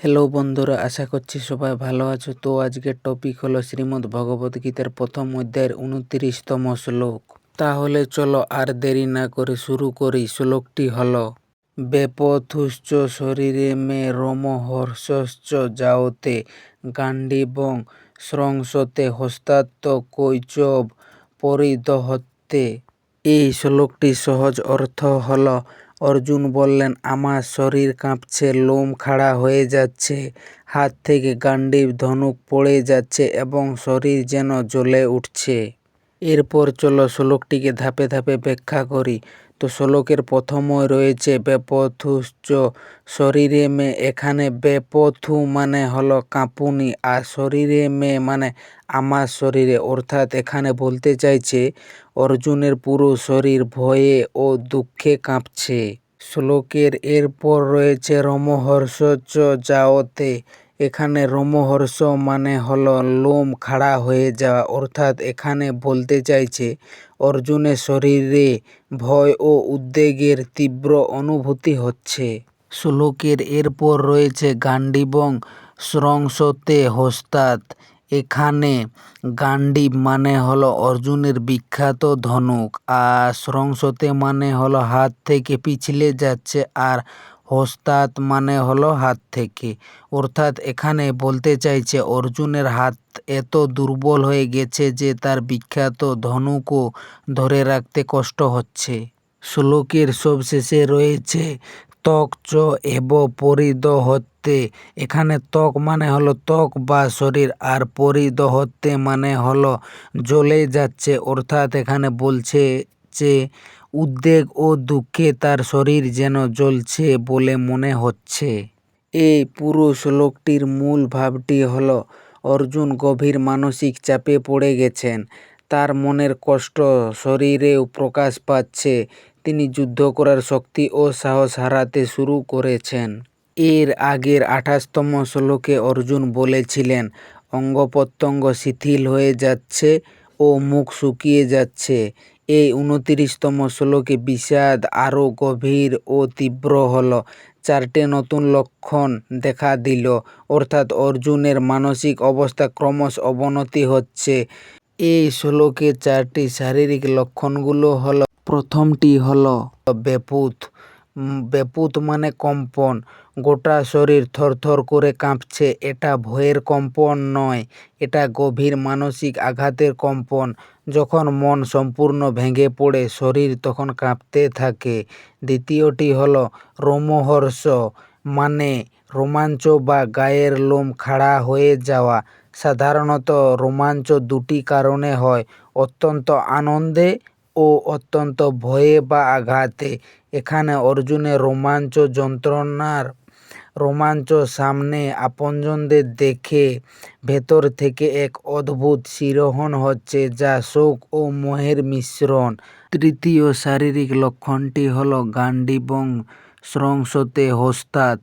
Hello বন্ধুরা, আশা করছি সবাই ভালো আছো। তো আজকের টপিক হলো শ্রীমদ্ ভগবত গীতার প্রথম অধ্যায়ের 29তম শ্লোক। তাহলে চলো আর দেরি না করে শুরু করি। শ্লোকটি হলো বেপথুশ্চ শরীরে মে রোমহর্ষশ্চ যাওতে গাণ্ডীবং স্রংসতে হস্তাত্ত কৈচব পরিদহতে। এই শ্লোকটির সহজ অর্থ হলো, অর্জুন বললেন, আমার শরীর কাঁপছে, লোম খাড়া হয়ে যাচ্ছে, হাত থেকে গাণ্ডীব ধনুক পড়ে যাচ্ছে এবং শরীর যেন জ্বলে উঠছে। এরপর চলো শ্লোকটিকে ধাপে ধাপে ব্যাখ্যা করি। তো শ্লোকের প্রথমই রয়েছে বেপথুশ্চ শরীরে মে। এখানে বেপথু মানে হলো কাঁপুনি, আর শরীরে মে মানে আমার শরীরে, অর্থাৎ এখানে বলতে চাইছে অর্জুনের পুরো শরীর ভয়ে ও দুঃখে কাঁপছে। শ্লোকের এরপর রয়েছে রোমহর্ষশ্চ যাওতে। এখানে রোমহর্ষ মানে হলো লোম খাড়া হয়ে যাওয়া, অর্থাৎ এখানে বলতে চাইছে অর্জুনের শরীরে ভয় ও উদ্বেগের তীব্র অনুভূতি হচ্ছে। শ্লোকের এরপর রয়েছে গাণ্ডীবং স্রংসতে হস্তাৎ। এখানে গাণ্ডীব মানে হলো অর্জুনের বিখ্যাত ধনুক, আর স্রংসতে মানে হলো হাত থেকে পিছলে যাচ্ছে, আর হস্তাৎ মানে হলো হাত থেকে, অর্থাৎ এখানে বলতে চাইছে অর্জুনের হাত এত দুর্বল হয়ে গেছে যে তার বিখ্যাত ধনুকও ধরে রাখতে কষ্ট হচ্ছে। শ্লোকের সবশেষে রয়েছে ত্বক চ এব পরিদহতে। এখানে ত্বক মানে হলো ত্বক বা শরীর, আর পরিদহতে মানে হলো জ্বলে যাচ্ছে, অর্থাৎ এখানে বলছে যে উদ্বেগ ও দুঃখে তার শরীর যেন জ্বলছে বলে মনে হচ্ছে। এই পুরো শ্লোকটির মূল ভাবটি হলো অর্জুন গভীর মানসিক চাপে পড়ে গেছেন, তার মনের কষ্ট শরীরেও প্রকাশ পাচ্ছে, তিনি যুদ্ধ করার শক্তি ও সাহস হারাতে শুরু করেছেন। এর আগের 28তম শ্লোকে অর্জুন বলেছিলেন অঙ্গ প্রত্যঙ্গ শিথিল হয়ে যাচ্ছে ও মুখ শুকিয়ে যাচ্ছে। এই 29তম শ্লোকে বিষাদ আরও গভীর ও তীব্র হলো। 4টে নতুন লক্ষণ দেখা দিল, অর্থাৎ অর্জুনের মানসিক অবস্থা ক্রমশ অবনতি হচ্ছে। এই শ্লোকে 4টি শারীরিক লক্ষণগুলো হলো, প্রথমটি হলো বেপুত। বেপুত মানে কম্পন, গোটা শরীর থরথর করে কাঁপছে। এটা ভয়ের কম্পন নয়, এটা গভীর মানসিক আঘাতের কম্পন। যখন মন সম্পূর্ণ ভেঙে পড়ে শরীর তখন কাঁপতে থাকে। দ্বিতীয়টি হলো রোমহর্ষ, মানে রোমাঞ্চ বা গায়ের লোম খাড়া হয়ে যাওয়া। সাধারণত রোমাঞ্চ দুটি কারণে হয়, অত্যন্ত আনন্দে ও অত্যন্ত ভয়ে বা আঘাতে। এখানে অর্জুনের রোমাঞ্চ যন্ত্রণার রোমাঞ্চ, সামনে আপনজনদের দেখে ভেতর থেকে এক অদ্ভুত শিহরণ হচ্ছে, যা শোক ও মোহের মিশ্রণ। তৃতীয় শারীরিক লক্ষণটি হলো গাণ্ডীবং স্রংসতে হস্তাৎ।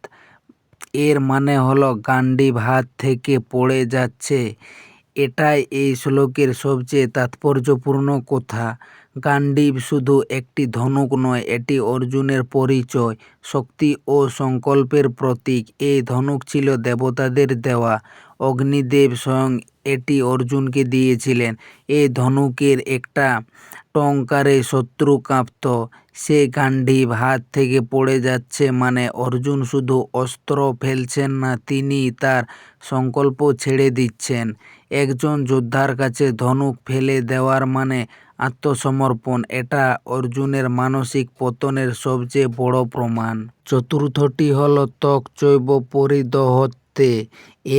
এর মানে হলো গাণ্ডীব হাত থেকে পড়ে যাচ্ছে। এটাই এই শ্লোকের সবচেয়ে তাৎপর্যপূর্ণ কথা। গাণ্ডীব শুধু একটি ধনুক নয়, এটি অর্জুনের পরিচয়, শক্তি ও সংকল্পের প্রতীক। এই ধনুক ছিল দেবতাদের দেওয়া, অগ্নিদেব স্বয়ং এটি অর্জুনকে দিয়েছিলেন। এই ধনুকের একটা টঙ্কারে শত্রু কাঁপত। সে গাণ্ডীব হাত থেকে পড়ে যাচ্ছে মানে অর্জুন শুধু অস্ত্র ফেলছেন না, তিনি তার সংকল্প ছেড়ে দিচ্ছেন। একজন যোদ্ধার কাছে ধনুক ফেলে দেওয়ার মানে আত্মসমর্পণ। এটা অর্জুনের মানসিক পতনের সবচেয়ে বড় প্রমাণ। চতুর্থটি হলো ত্বক চৈব পরিদহতে।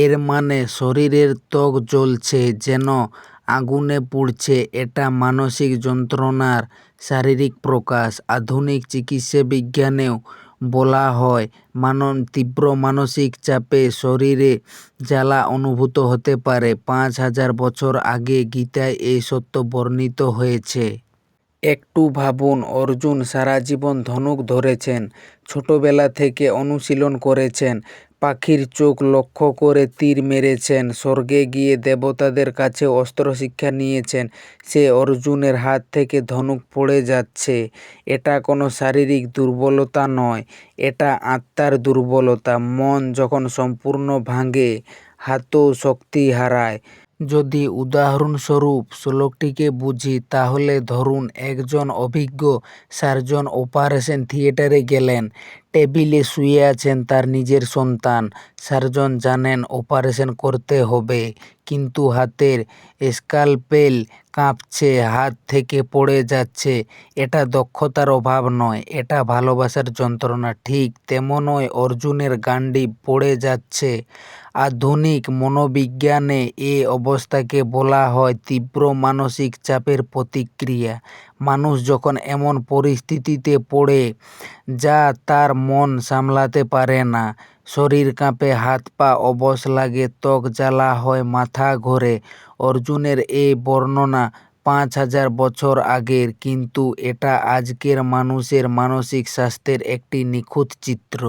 এর মানে শরীরের ত্বক জ্বলছে, যেন আগুনে পুড়ছে। এটা মানসিক যন্ত্রণার শারীরিক প্রকাশ। আধুনিক চিকিৎসা বিজ্ঞানেও বলা হয় তীব্র মানসিক চাপে শরীরে জ্বালা অনুভূত হতে পারে। 5000 বছর আগে গীতায় এই সত্য বর্ণিত হয়েছে। একটু ভাবুন, অর্জুন সারা জীবন ধনুক ধরেছেন, ছোটবেলা থেকে অনুশীলন করেছেন, পাখির চোখ লক্ষ্য করে তীর মেরেছেন, স্বর্গে গিয়ে দেবতাদের কাছে অস্ত্র শিক্ষা নিয়েছেন, সে অর্জুনের হাত থেকে ধনুক পড়ে যাচ্ছে। এটা কোনো শারীরিক দুর্বলতা নয়, এটা আত্মার দুর্বলতা। মন যখন সম্পূর্ণ ভাঙে, হাতও শক্তি হারায়। যদি উদাহরণস্বরূপ শ্লোকটিকে বুঝি, তাহলে ধরুন একজন অভিজ্ঞ সার্জন অপারেশন থিয়েটারে গেলেন। টেবিলে শুয়ে আছেন তার নিজের সন্তান। সার্জন জানেন অপারেশন করতে হবে, কিন্তু হাতের স্ক্যালপেল কাঁপছে, হাত থেকে পড়ে যাচ্ছে। এটা দক্ষতার অভাব নয়, এটা ভালোবাসার যন্ত্রণা। ঠিক তেমনই অর্জুনের গান্ডীব পড়ে যাচ্ছে। আধুনিক মনোবিজ্ঞানে এ অবস্থাকে বলা হয় তীব্র মানসিক চাপের প্রতিক্রিয়া। মানুষ যখন এমন পরিস্থিতিতে পড়ে যা তার মন সামলাতে পারে না, শরীর কাঁপে, হাত পা অবশ লাগে, ত্বক জ্বালা হয়, মাথা ঘোরে। অর্জুনের এই বর্ণনা 5000 বছর আগের, কিন্তু এটা আজকের মানুষের মানসিক স্বাস্থ্যের একটি নিখুঁত চিত্র।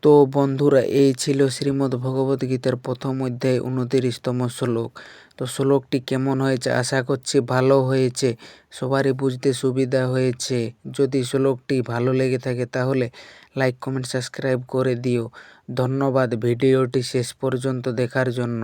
তো বন্ধুরা, এই ছিল শ্রীমদ্ ভগবদ্গীতার প্রথম অধ্যায় 29তম শ্লোক। তো শ্লোকটি কেমন হয়েছে? আশা করছি ভালো হয়েছে, সবারই বুঝতে সুবিধা হয়েছে। যদি শ্লোকটি ভালো লেগে থাকে তাহলে লাইক, কমেন্ট, সাবস্ক্রাইব করে দিও। ধন্যবাদ ভিডিওটি শেষ পর্যন্ত দেখার জন্য।